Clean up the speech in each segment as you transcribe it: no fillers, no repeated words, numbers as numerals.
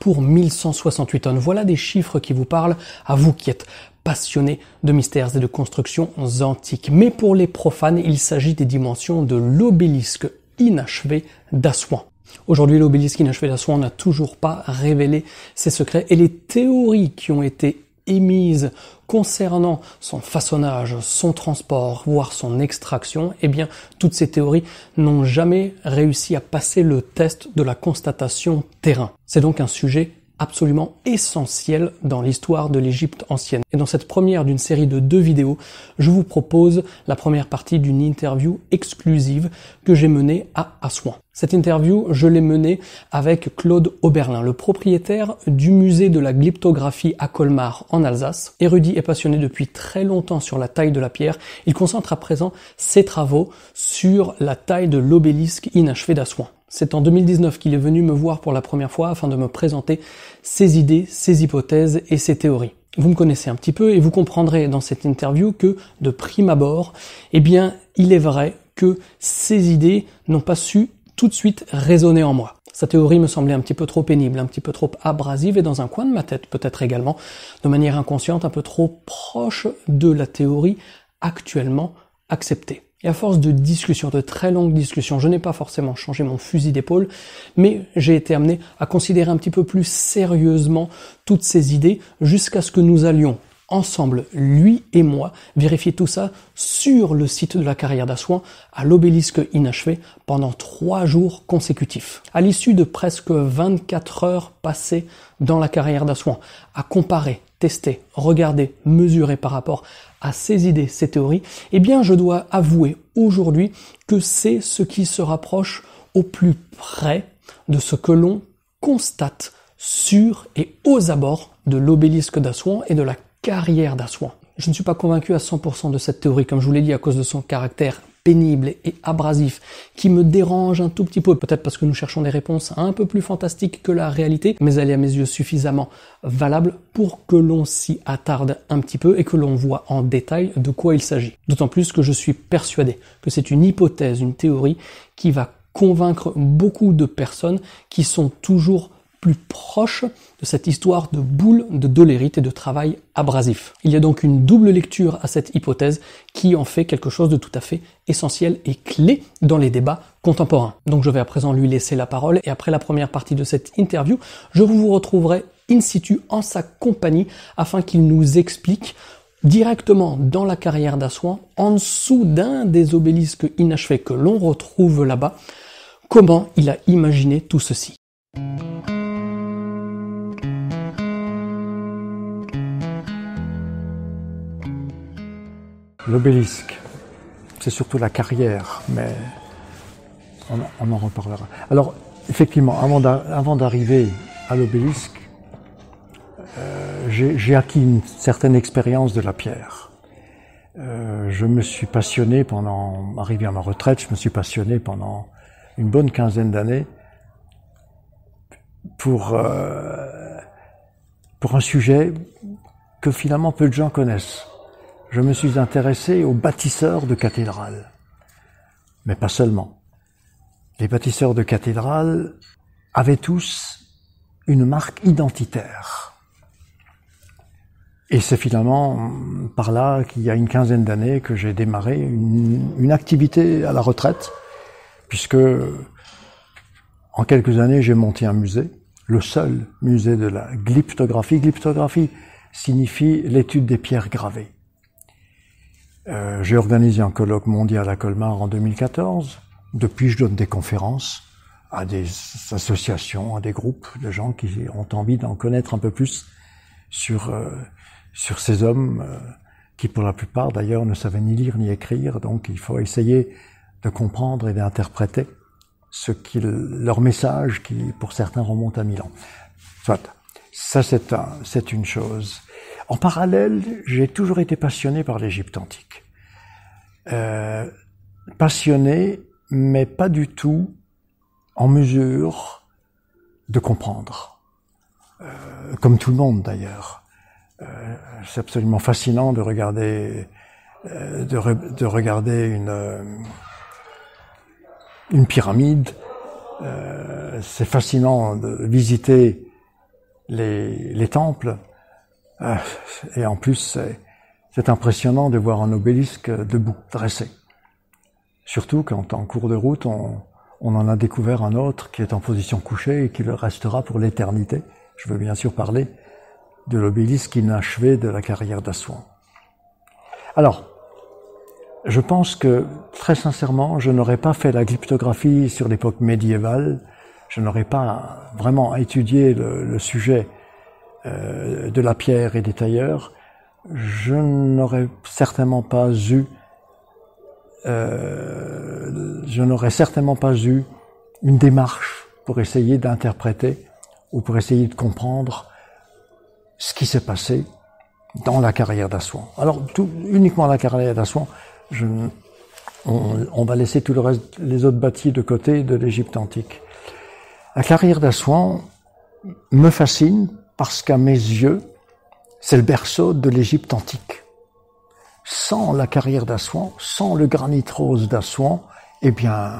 pour 1168 tonnes. Voilà des chiffres qui vous parlent à vous qui êtes passionnés de mystères et de constructions antiques. Mais pour les profanes, il s'agit des dimensions de l'obélisque inachevé d'Assouan. Aujourd'hui, l'obélisque inachevé d'Assouan n'a toujours pas révélé ses secrets et les théories qui ont été émises concernant son façonnage, son transport, voire son extraction, eh bien, toutes ces théories n'ont jamais réussi à passer le test de la constatation terrain. C'est donc un sujet absolument essentiel dans l'histoire de l'Égypte ancienne. Et dans cette première d'une série de 2 vidéos, je vous propose la première partie d'une interview exclusive que j'ai menée à Assouan. Cette interview, je l'ai menée avec Claude Oberlin, le propriétaire du musée de la glyptographie à Colmar en Alsace. Érudit et passionné depuis très longtemps sur la taille de la pierre, il concentre à présent ses travaux sur la taille de l'obélisque inachevé d'Assouan. C'est en 2019 qu'il est venu me voir pour la première fois afin de me présenter ses idées, ses hypothèses et ses théories. Vous me connaissez un petit peu et vous comprendrez dans cette interview que, de prime abord, eh bien, il est vrai que ces idées n'ont pas su tout de suite résonner en moi. Sa théorie me semblait un petit peu trop pénible, un petit peu trop abrasive et dans un coin de ma tête peut-être également, de manière inconsciente, un peu trop proche de la théorie actuellement acceptée. Et à force de discussions, de très longues discussions, je n'ai pas forcément changé mon fusil d'épaule, mais j'ai été amené à considérer un petit peu plus sérieusement toutes ces idées jusqu'à ce que nous allions ensemble, lui et moi, vérifier tout ça sur le site de la carrière d'Assouan, à l'obélisque inachevé, pendant 3 jours consécutifs. À l'issue de presque 24 heures passées dans la carrière d'Assouan, à comparer, tester, regarder, mesurer par rapport à ces idées, ces théories, eh bien je dois avouer aujourd'hui que c'est ce qui se rapproche au plus près de ce que l'on constate sur et aux abords de l'obélisque d'Assouan et de la carrière d'Assouan. Je ne suis pas convaincu à 100% de cette théorie, comme je vous l'ai dit, à cause de son caractère pénible et abrasif, qui me dérange un tout petit peu, peut-être parce que nous cherchons des réponses un peu plus fantastiques que la réalité, mais elle est à mes yeux suffisamment valable pour que l'on s'y attarde un petit peu et que l'on voit en détail de quoi il s'agit. D'autant plus que je suis persuadé que c'est une hypothèse, une théorie qui va convaincre beaucoup de personnes qui sont toujours plus proche de cette histoire de boule de dolérite et de travail abrasif. Il y a donc une double lecture à cette hypothèse qui en fait quelque chose de tout à fait essentiel et clé dans les débats contemporains. Donc je vais à présent lui laisser la parole et après la première partie de cette interview, je vous retrouverai in situ en sa compagnie afin qu'il nous explique directement dans la carrière d'Assouan, en dessous d'un des obélisques inachevés que l'on retrouve là-bas, comment il a imaginé tout ceci. L'obélisque, c'est surtout la carrière, mais on en reparlera. Alors, effectivement, avant d'arriver à l'obélisque, j'ai acquis une certaine expérience de la pierre. Je me suis passionné arrivé à ma retraite, je me suis passionné pendant une bonne quinzaine d'années pour un sujet que finalement peu de gens connaissent. Je me suis intéressé aux bâtisseurs de cathédrales, mais pas seulement. Les bâtisseurs de cathédrales avaient tous une marque identitaire. Et c'est finalement par là qu'il y a une quinzaine d'années que j'ai démarré une activité à la retraite, puisque en quelques années j'ai monté un musée, le seul musée de la glyptographie. Glyptographie signifie l'étude des pierres gravées. J'ai organisé un colloque mondial à Colmar en 2014. Depuis, je donne des conférences à des associations, à des groupes de gens qui ont envie d'en connaître un peu plus sur ces hommes qui, pour la plupart d'ailleurs, ne savaient ni lire ni écrire. Donc, il faut essayer de comprendre et d'interpréter leur message qui, pour certains, remonte à 1000 ans. Soit, ça c'est une chose. En parallèle, j'ai toujours été passionné par l'Égypte antique. Passionné, mais pas du tout en mesure de comprendre. Comme tout le monde d'ailleurs. C'est absolument fascinant de regarder une pyramide. C'est fascinant de visiter les temples. Et en plus, c'est impressionnant de voir un obélisque debout, dressé. Surtout quand en cours de route, on en a découvert un autre qui est en position couchée et qui le restera pour l'éternité. Je veux bien sûr parler de l'obélisque inachevé de la carrière d'Assouan. Alors, je pense que, très sincèrement, je n'aurais pas fait la glyptographie sur l'époque médiévale, je n'aurais pas vraiment étudié le sujet de la pierre et des tailleurs, je n'aurais certainement pas eu une démarche pour essayer d'interpréter ou pour essayer de comprendre ce qui s'est passé dans la carrière d'Assouan. Alors, uniquement la carrière d'Assouan, on va laisser tout le reste, les autres bâtis de côté de l'Égypte antique. La carrière d'Assouan me fascine parce qu'à mes yeux, c'est le berceau de l'Égypte antique. Sans la carrière d'Assouan, sans le granit rose d'Assouan, eh bien,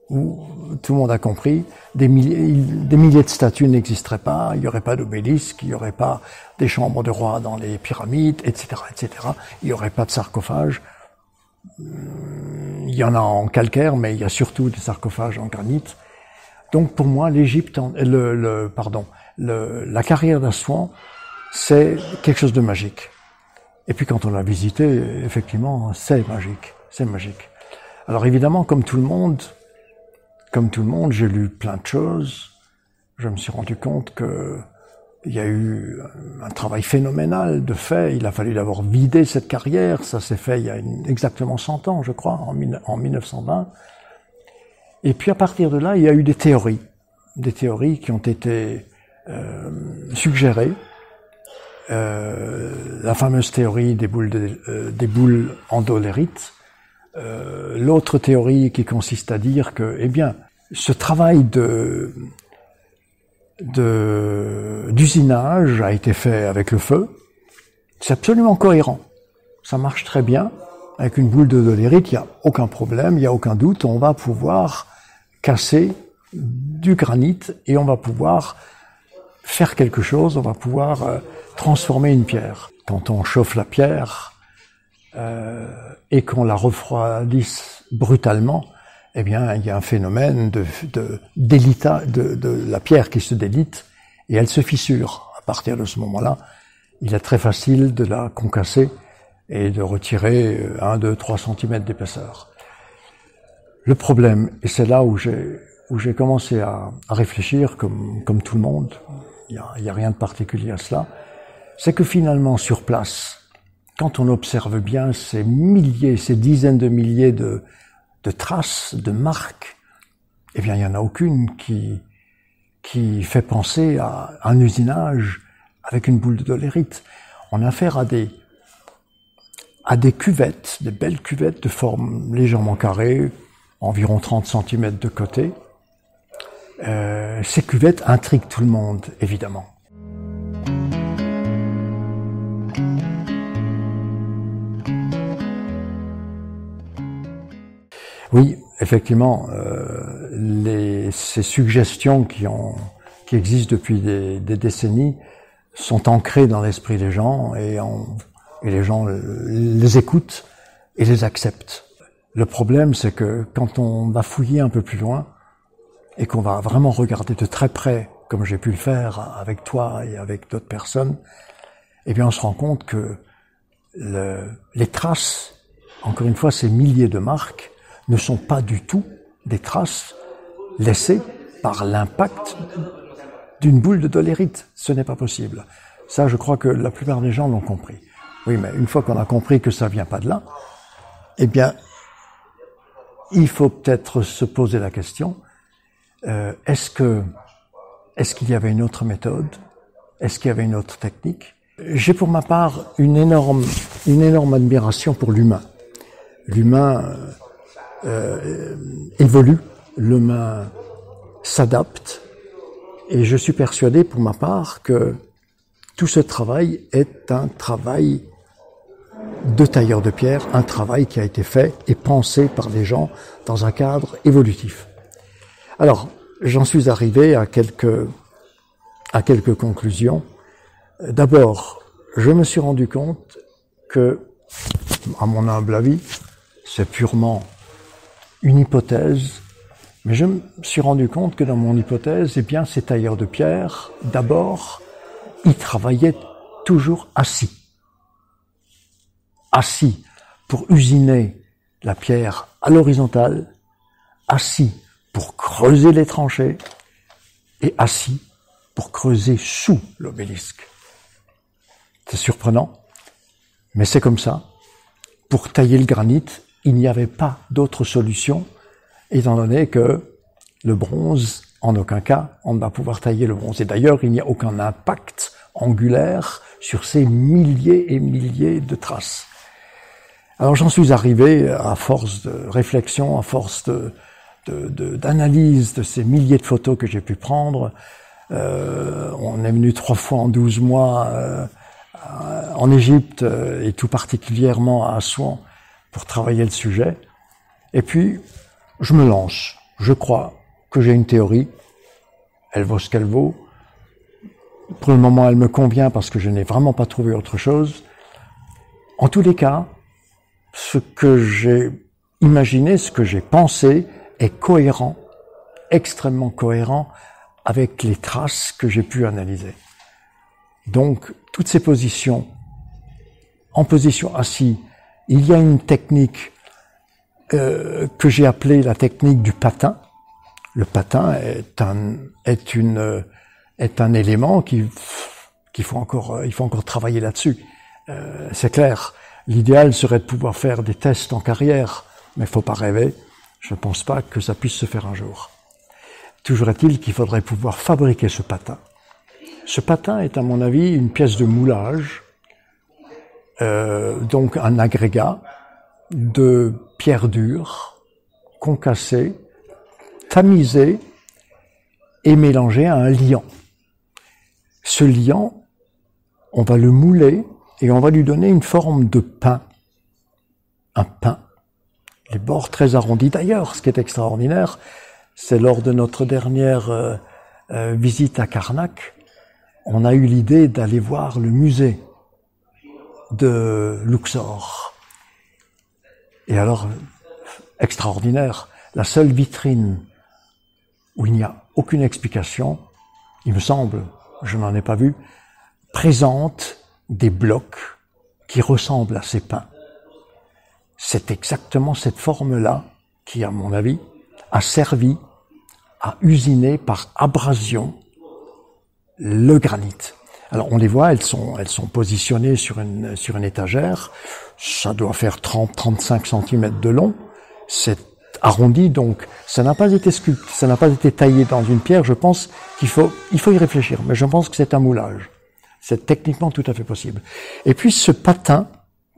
tout le monde a compris, des milliers de statues n'existeraient pas, il n'y aurait pas d'obélisque, il n'y aurait pas des chambres de roi dans les pyramides, etc., etc. Il n'y aurait pas de sarcophage. Il y en a en calcaire, mais il y a surtout des sarcophages en granit. Donc pour moi, la carrière d'Assouan, c'est quelque chose de magique. Et puis quand on l'a visité, effectivement, c'est magique, c'est magique. Alors évidemment, comme tout le monde, j'ai lu plein de choses. Je me suis rendu compte que il y a eu un travail phénoménal de fait. Il a fallu d'abord vider cette carrière. Ça s'est fait il y a exactement 100 ans, je crois, en 1920. Et puis à partir de là, il y a eu des théories qui ont été suggérées. La fameuse théorie des boules endolérites. L'autre théorie qui consiste à dire que, eh bien, ce travail d'usinage a été fait avec le feu. C'est absolument cohérent. Ça marche très bien. Avec une boule d'odolérite, il n'y a aucun problème, il n'y a aucun doute. On va pouvoir casser du granit et on va pouvoir faire quelque chose, on va pouvoir transformer une pierre. Quand on chauffe la pierre et qu'on la refroidisse brutalement, eh bien, il y a un phénomène de la pierre qui se délite et elle se fissure. À partir de ce moment-là, il est très facile de la concasser et de retirer 1, 2, 3 cm d'épaisseur. Le problème, et c'est là où j'ai commencé à réfléchir comme tout le monde, il y a rien de particulier à cela, c'est que finalement sur place, quand on observe bien ces dizaines de milliers de traces, de marques, eh bien il n'y en a aucune qui fait penser à un usinage avec une boule d'odolérite. On a affaire à des cuvettes, des belles cuvettes de forme légèrement carrée, environ 30 cm de côté. Ces cuvettes intriguent tout le monde, évidemment. Oui, effectivement, ces suggestions qui existent depuis des décennies sont ancrées dans l'esprit des gens et les gens les écoutent et les acceptent. Le problème, c'est que quand on va fouiller un peu plus loin et qu'on va vraiment regarder de très près, comme j'ai pu le faire avec toi et avec d'autres personnes, eh bien on se rend compte que les traces, encore une fois, ces milliers de marques, ne sont pas du tout des traces laissées par l'impact d'une boule d'odolérite. Ce n'est pas possible. Ça, je crois que la plupart des gens l'ont compris. Oui, mais une fois qu'on a compris que ça vient pas de là, eh bien, il faut peut-être se poser la question, est-ce qu'il y avait une autre méthode? Est-ce qu'il y avait une autre technique? J'ai pour ma part une énorme admiration pour l'humain. L'humain évolue, l'humain s'adapte, et je suis persuadé pour ma part que tout ce travail est un travail de tailleur de pierre, un travail qui a été fait et pensé par des gens dans un cadre évolutif. Alors, j'en suis arrivé à quelques à quelques conclusions. D'abord, je me suis rendu compte que, à mon humble avis, c'est purement une hypothèse, mais je me suis rendu compte que dans mon hypothèse, eh bien, ces tailleurs de pierre, d'abord, ils travaillaient toujours assis. Assis pour usiner la pierre à l'horizontale, assis pour creuser les tranchées et assis pour creuser sous l'obélisque. C'est surprenant, mais c'est comme ça. Pour tailler le granit, il n'y avait pas d'autre solution, étant donné que le bronze, en aucun cas, on ne va pouvoir tailler le bronze. Et d'ailleurs, il n'y a aucun impact angulaire sur ces milliers et milliers de traces. Alors j'en suis arrivé, à force de réflexion, à force d'analyse de ces milliers de photos que j'ai pu prendre. On est venu 3 fois en 12 mois en Égypte et tout particulièrement à Assouan pour travailler le sujet. Et puis, je me lance. Je crois que j'ai une théorie. Elle vaut ce qu'elle vaut. Pour le moment, elle me convient parce que je n'ai vraiment pas trouvé autre chose. En tous les cas, ce que j'ai imaginé, ce que j'ai pensé est cohérent, extrêmement cohérent avec les traces que j'ai pu analyser. Donc, toutes ces positions, en position assise, il y a une technique que j'ai appelée la technique du patin. Le patin est un élément il faut encore travailler là-dessus. C'est clair. L'idéal serait de pouvoir faire des tests en carrière, mais il ne faut pas rêver. Je ne pense pas que ça puisse se faire un jour. Toujours est-il qu'il faudrait pouvoir fabriquer ce patin. Ce patin est, à mon avis, une pièce de moulage, donc un agrégat de pierre dure, concassée, tamisée et mélangée à un liant. Ce liant, on va le mouler et on va lui donner une forme de pain. Un pain. Les bords très arrondis. D'ailleurs, ce qui est extraordinaire, c'est lors de notre dernière visite à Karnak, on a eu l'idée d'aller voir le musée de Luxor. Et alors, extraordinaire, la seule vitrine où il n'y a aucune explication, il me semble, je n'en ai pas vu, présente des blocs qui ressemblent à ces pains. C'est exactement cette forme-là qui, à mon avis, a servi à usiner par abrasion le granit. Alors on les voit, elles sont positionnées sur une étagère. Ça doit faire 30-35 cm de long. C'est arrondi, donc ça n'a pas été sculpté, ça n'a pas été taillé dans une pierre. Je pense qu'il faut y réfléchir, mais je pense que c'est un moulage. C'est techniquement tout à fait possible. Et puis ce patin,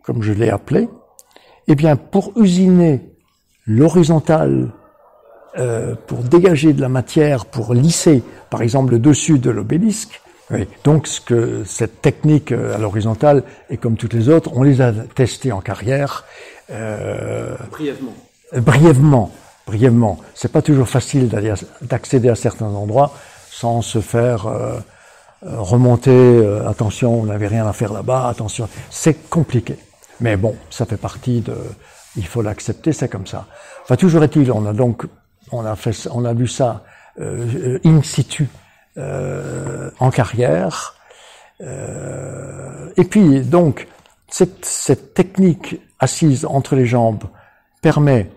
comme je l'ai appelé, eh bien pour usiner l'horizontale, pour dégager de la matière, pour lisser, par exemple, le dessus de l'obélisque. Oui. Donc, cette technique à l'horizontale, et comme toutes les autres, on les a testées en carrière. Brièvement. C'est pas toujours facile d'accéder à certains endroits sans se faire remonter. Attention, on n'avait rien à faire là-bas. Attention, c'est compliqué. Mais bon, ça fait partie il faut l'accepter, c'est comme ça. Enfin, toujours est-il, on a vu ça in situ en carrière. Et puis donc cette technique assise entre les jambes permet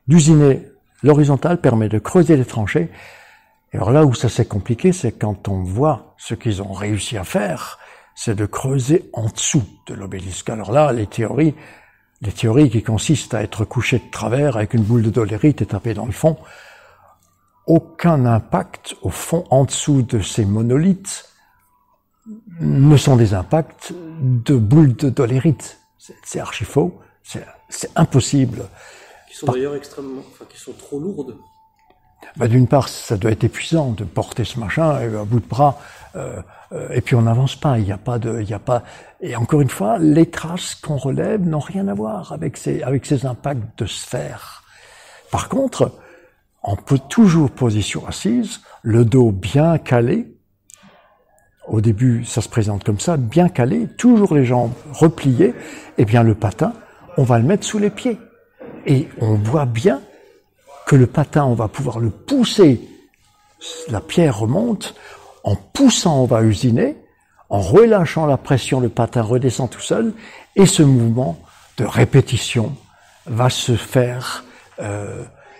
d'usiner l'horizontale, permet de creuser les tranchées. Et alors là où ça s'est compliqué, c'est quand on voit ce qu'ils ont réussi à faire, c'est de creuser en dessous de l'obélisque. Alors là, les théories qui consistent à être couché de travers avec une boule de dolérite et taper dans le fond, aucun impact au fond, en dessous de ces monolithes, ne sont des impacts de boules de dolérite. C'est archi faux, c'est impossible. Qui sont d'ailleurs qui sont trop lourdes. D'une part, ça doit être épuisant de porter ce machin à bout de bras, et puis on n'avance pas. Et encore une fois, les traces qu'on relève n'ont rien à voir avec ces impacts de sphère. Par contre, on peut toujours position assise, le dos bien calé, Au début, ça se présente comme ça, bien calé, toujours les jambes repliées. Eh bien, le patin, on va le mettre sous les pieds. Et on voit bien que le patin, on va pouvoir le pousser. La pierre remonte. En poussant, on va usiner. En relâchant la pression, le patin redescend tout seul. Et ce mouvement de répétition va se faire.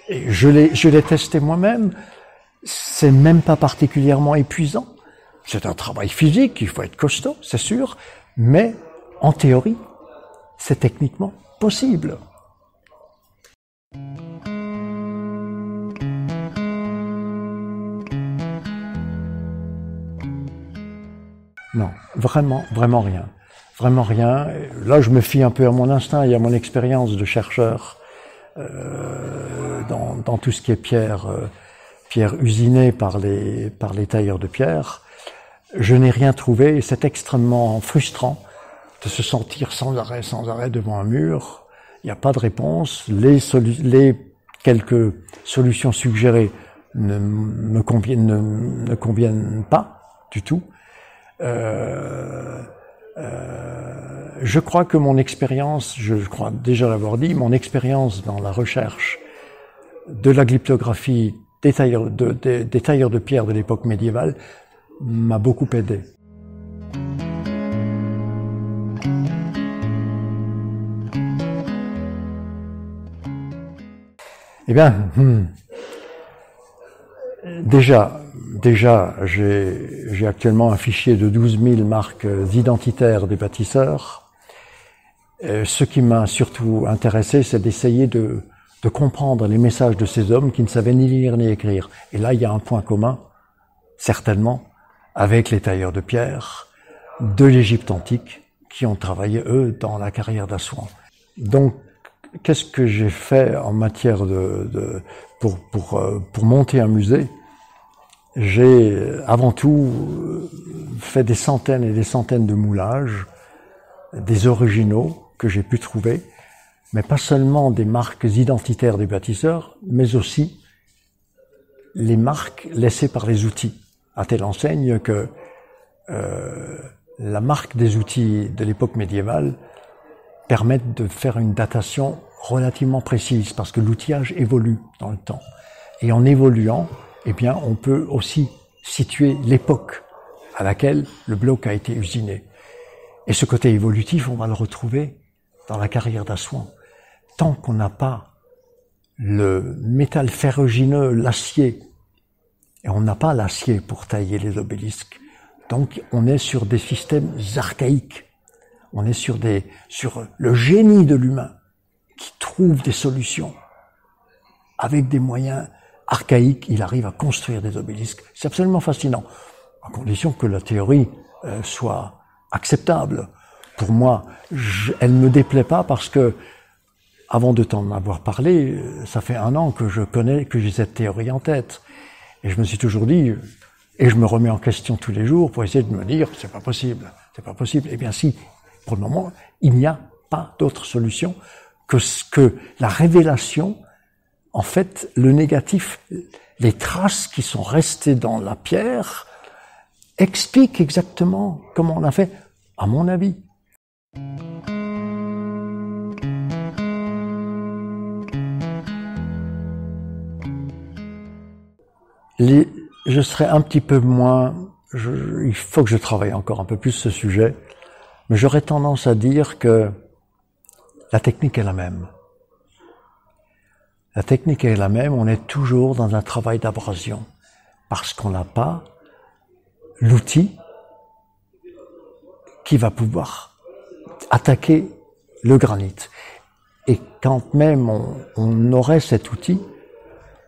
Et je l'ai testé moi-même. C'est même pas particulièrement épuisant. C'est un travail physique, il faut être costaud, c'est sûr, mais en théorie, c'est techniquement possible. Non, vraiment rien. Vraiment rien. Là, je me fie un peu à mon instinct et à mon expérience de chercheur dans tout ce qui est pierre usinée par les tailleurs de pierre. Je n'ai rien trouvé et c'est extrêmement frustrant de se sentir sans arrêt devant un mur. Il n'y a pas de réponse. Les quelques solutions suggérées ne me conviennent pas du tout. Je crois que mon expérience, je crois déjà l'avoir dit, mon expérience dans la recherche de la glyptographie des tailleurs de pierre de l'époque médiévale m'a beaucoup aidé. Eh bien, déjà, j'ai actuellement un fichier de 12 000 marques identitaires des bâtisseurs. Ce qui m'a surtout intéressé, c'est d'essayer de comprendre les messages de ces hommes qui ne savaient ni lire ni écrire. Et là, il y a un point commun, certainement, avec les tailleurs de pierre de l'Égypte antique, qui ont travaillé, eux, dans la carrière d'Assouan. Donc, qu'est-ce que j'ai fait en matière pour monter un musée? J'ai avant tout fait des centaines et des centaines de moulages, des originaux que j'ai pu trouver, mais pas seulement des marques identitaires des bâtisseurs, mais aussi les marques laissées par les outils, à telle enseigne que la marque des outils de l'époque médiévale permettent de faire une datation relativement précise, parce que l'outillage évolue dans le temps. Et en évoluant, eh bien, on peut aussi situer l'époque à laquelle le bloc a été usiné. Et ce côté évolutif, on va le retrouver dans la carrière d'Assouan. Tant qu'on n'a pas le métal ferrugineux, l'acier, et on n'a pas l'acier pour tailler les obélisques, donc on est sur des systèmes archaïques. On est sur le génie de l'humain qui trouve des solutions. Avec des moyens archaïques, il arrive à construire des obélisques. C'est absolument fascinant, à condition que la théorie soit acceptable. Pour moi, elle ne me déplaît pas parce que, avant de t'en avoir parlé, ça fait 1 an que j'ai cette théorie en tête. Et je me suis toujours dit, et je me remets en question tous les jours pour essayer de me dire, c'est pas possible. Eh bien si, pour le moment, il n'y a pas d'autre solution que la révélation, en fait, le négatif, les traces qui sont restées dans la pierre, expliquent exactement comment on a fait, à mon avis. Je serais un petit peu moins, il faut que je travaille encore un peu plus ce sujet, mais j'aurais tendance à dire que la technique est la même. La technique est la même, on est toujours dans un travail d'abrasion, parce qu'on n'a pas l'outil qui va pouvoir attaquer le granit. Et quand même on aurait cet outil,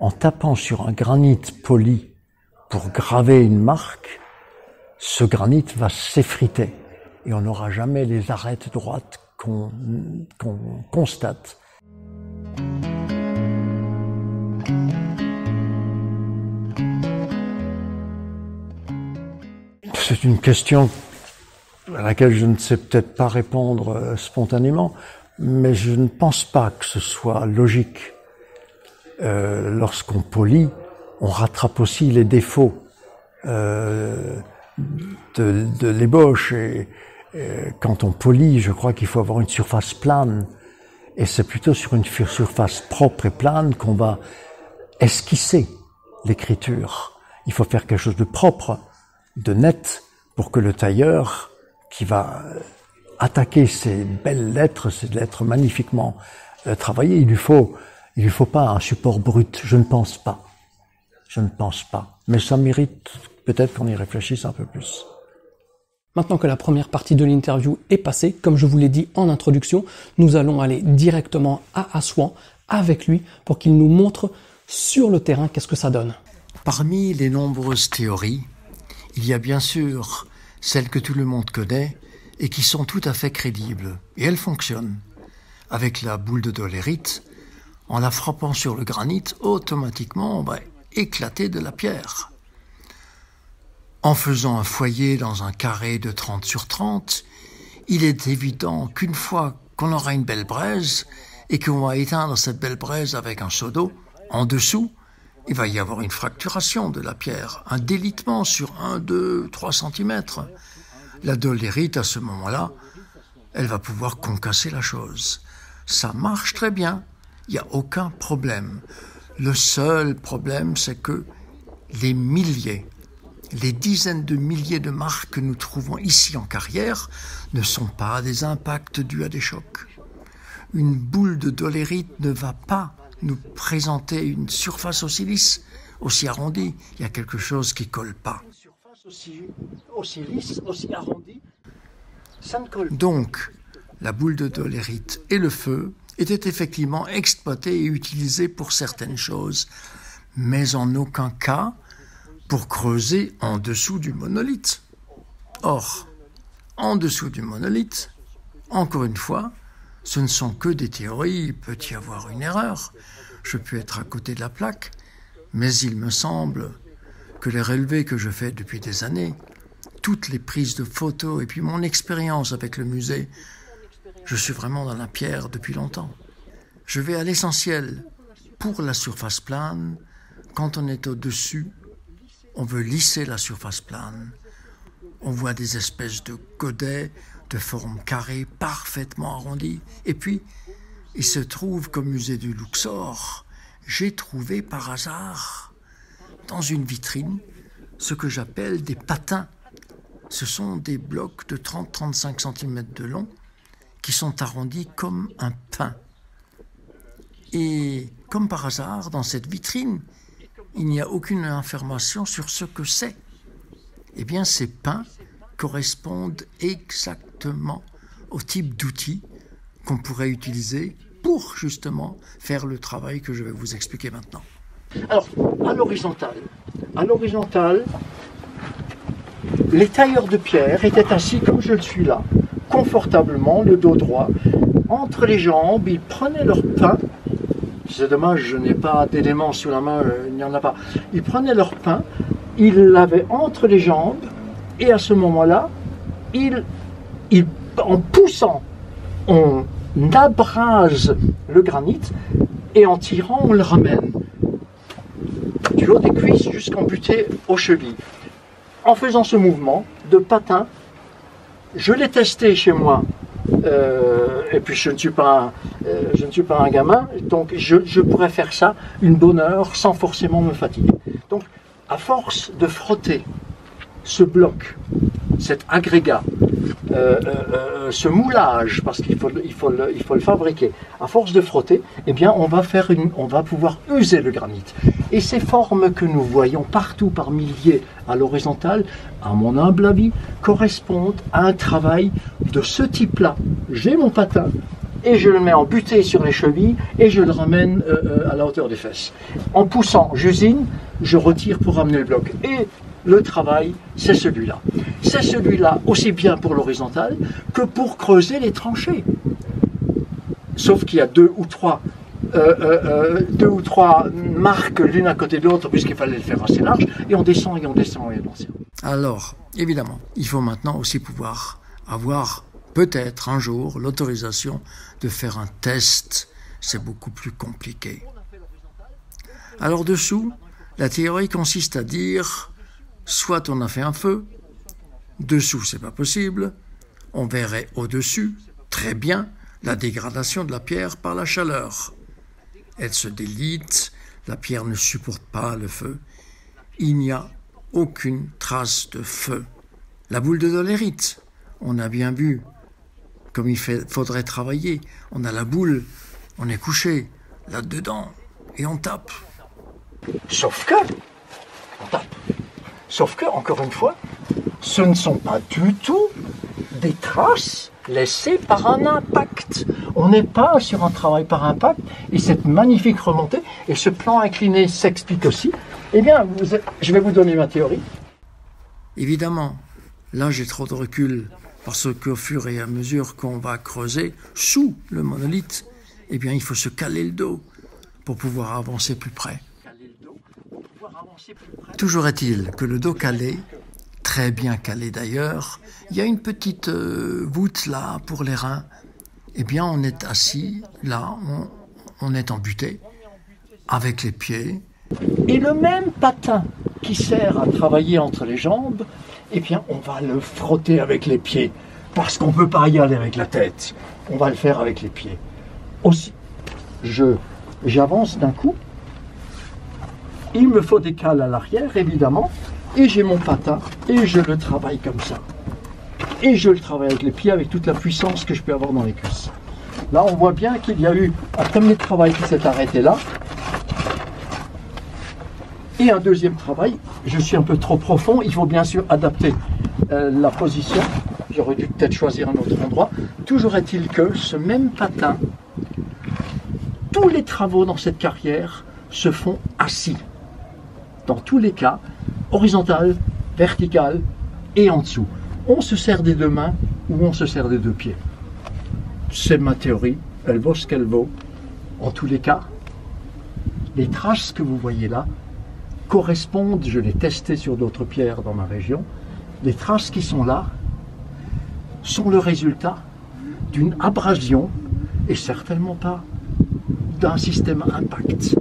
en tapant sur un granit poli pour graver une marque, ce granit va s'effriter et on n'aura jamais les arêtes droites qu'on constate. C'est une question à laquelle je ne sais peut-être pas répondre spontanément, mais je ne pense pas que ce soit logique. Lorsqu'on polit, on rattrape aussi les défauts de l'ébauche. Et quand on polit, je crois qu'il faut avoir une surface plane. Et c'est plutôt sur une surface propre et plane qu'on va esquisser l'écriture. Il faut faire quelque chose de propre, de net, pour que le tailleur qui va attaquer ces belles lettres, ces lettres magnifiquement travaillées, il lui faut pas un support brut. Je ne pense pas. Mais ça mérite peut-être qu'on y réfléchisse un peu plus. Maintenant que la première partie de l'interview est passée, comme je vous l'ai dit en introduction, nous allons aller directement à Assouan avec lui pour qu'il nous montre sur le terrain qu'est-ce que ça donne. Parmi les nombreuses théories, il y a bien sûr celles que tout le monde connaît et qui sont tout à fait crédibles. Et elles fonctionnent. Avec la boule de dolérite, en la frappant sur le granit, automatiquement on va éclater de la pierre. En faisant un foyer dans un carré de 30 sur 30, il est évident qu'une fois qu'on aura une belle braise et qu'on va éteindre cette belle braise avec un seau d'eau, en dessous, il va y avoir une fracturation de la pierre, un délitement sur 1, 2, 3 cm. La dolérite, à ce moment-là, elle va pouvoir concasser la chose. Ça marche très bien, il n'y a aucun problème. Le seul problème, c'est que les dizaines de milliers de marques que nous trouvons ici en carrière ne sont pas des impacts dus à des chocs. Une boule de dolérite ne va pas nous présenter une surface aussi lisse, aussi arrondie. Il y a quelque chose qui ne colle pas. Une surface aussi lisse, aussi arrondie, ça ne colle pas. Donc, la boule de dolérite et le feu étaient effectivement exploités et utilisés pour certaines choses, mais en aucun cas pour creuser en dessous du monolithe. Or, en dessous du monolithe, encore une fois, ce ne sont que des théories, il peut y avoir une erreur. Je peux être à côté de la plaque, mais il me semble que les relevés que je fais depuis des années, toutes les prises de photos et puis mon expérience avec le musée, je suis vraiment dans la pierre depuis longtemps. Je vais à l'essentiel. Pour la surface plane, quand on est au-dessus, on veut lisser la surface plane. On voit des espèces de godets de forme carrée parfaitement arrondie. Et puis, il se trouve qu'au musée du Luxor, j'ai trouvé par hasard, dans une vitrine, ce que j'appelle des patins. Ce sont des blocs de 30-35 cm de long qui sont arrondis comme un pain. Et comme par hasard, dans cette vitrine, il n'y a aucune information sur ce que c'est. Eh bien, ces pains correspondent exactement au type d'outils qu'on pourrait utiliser pour justement faire le travail que je vais vous expliquer maintenant. Alors, à l'horizontale, les tailleurs de pierre étaient assis comme je le suis là, confortablement, le dos droit, entre les jambes, ils prenaient leur pain. C'est dommage, je n'ai pas d'éléments sous la main, il n'y en a pas. Ils prenaient leur pain, ils l'avaient entre les jambes, et à ce moment-là, en poussant, on abrase le granit, et en tirant, on le ramène. Du haut des cuisses jusqu'en buté aux chevilles. En faisant ce mouvement de patin, je l'ai testé chez moi. Et puis je ne suis pas un gamin, donc je pourrais faire ça une bonne heure sans forcément me fatiguer. Donc à force de frotter ce bloc, cet agrégat, ce moulage, parce qu'il faut le fabriquer, à force de frotter, eh bien on va pouvoir user le granit. Et ces formes que nous voyons partout par milliers à l'horizontale, à mon humble avis, correspondent à un travail de ce type-là. J'ai mon patin et je le mets en butée sur les chevilles et je le ramène à la hauteur des fesses. En poussant, j'usine, je retire pour ramener le bloc. Et le travail, c'est celui-là. C'est celui-là aussi bien pour l'horizontale que pour creuser les tranchées. Sauf qu'il y a deux ou trois marques l'une à côté de l'autre puisqu'il fallait le faire assez large et on descend et on descend et on descend. Alors, évidemment, il faut maintenant aussi pouvoir avoir peut-être un jour l'autorisation de faire un test. C'est beaucoup plus compliqué. Alors dessous, la théorie consiste à dire soit on a fait un feu, Dessous, c'est pas possible. On verrait au-dessus, très bien, la dégradation de la pierre par la chaleur. Elle se délite, la pierre ne supporte pas le feu. Il n'y a aucune trace de feu. La boule de dolérite, on a bien vu comme il faudrait travailler. On a la boule, on est couché là-dedans et on tape. Sauf que, on tape. Sauf que, encore une fois, ce ne sont pas du tout des traces laissées par un impact. On n'est pas sur un travail par impact, et cette magnifique remontée, et ce plan incliné s'explique aussi. Eh bien, je vais vous donner ma théorie. Évidemment, là j'ai trop de recul, parce qu'au fur et à mesure qu'on va creuser sous le monolithe, eh bien il faut se caler le dos pour pouvoir avancer plus près. Toujours est-il que le dos calé, très bien calé d'ailleurs, il y a une petite voûte là pour les reins. Eh bien on est assis, là on est embuté, avec les pieds. Et le même patin qui sert à travailler entre les jambes, eh bien on va le frotter avec les pieds, parce qu'on ne peut pas y aller avec la tête. On va le faire avec les pieds. Aussi, j'avance d'un coup. Il me faut des cales à l'arrière, évidemment, et j'ai mon patin, et je le travaille comme ça. Et je le travaille avec les pieds, avec toute la puissance que je peux avoir dans les cuisses. Là, on voit bien qu'il y a eu un premier travail qui s'est arrêté là, et un deuxième travail. Je suis un peu trop profond, il faut bien sûr adapter la position. J'aurais dû peut-être choisir un autre endroit. Toujours est-il que ce même patin, tous les travaux dans cette carrière se font assis. Dans tous les cas, horizontal, vertical et en dessous. On se sert des deux mains ou on se sert des deux pieds. C'est ma théorie, elle vaut ce qu'elle vaut. En tous les cas, les traces que vous voyez là correspondent, je l'ai testé sur d'autres pierres dans ma région, les traces qui sont là sont le résultat d'une abrasion et certainement pas d'un système impact.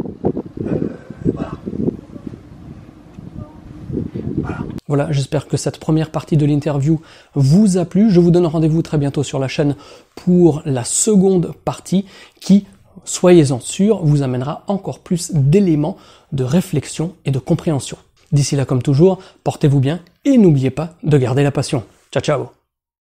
Voilà, j'espère que cette première partie de l'interview vous a plu. Je vous donne rendez-vous très bientôt sur la chaîne pour la seconde partie qui, soyez-en sûrs, vous amènera encore plus d'éléments de réflexion et de compréhension. D'ici là, comme toujours, portez-vous bien et n'oubliez pas de garder la passion. Ciao, ciao!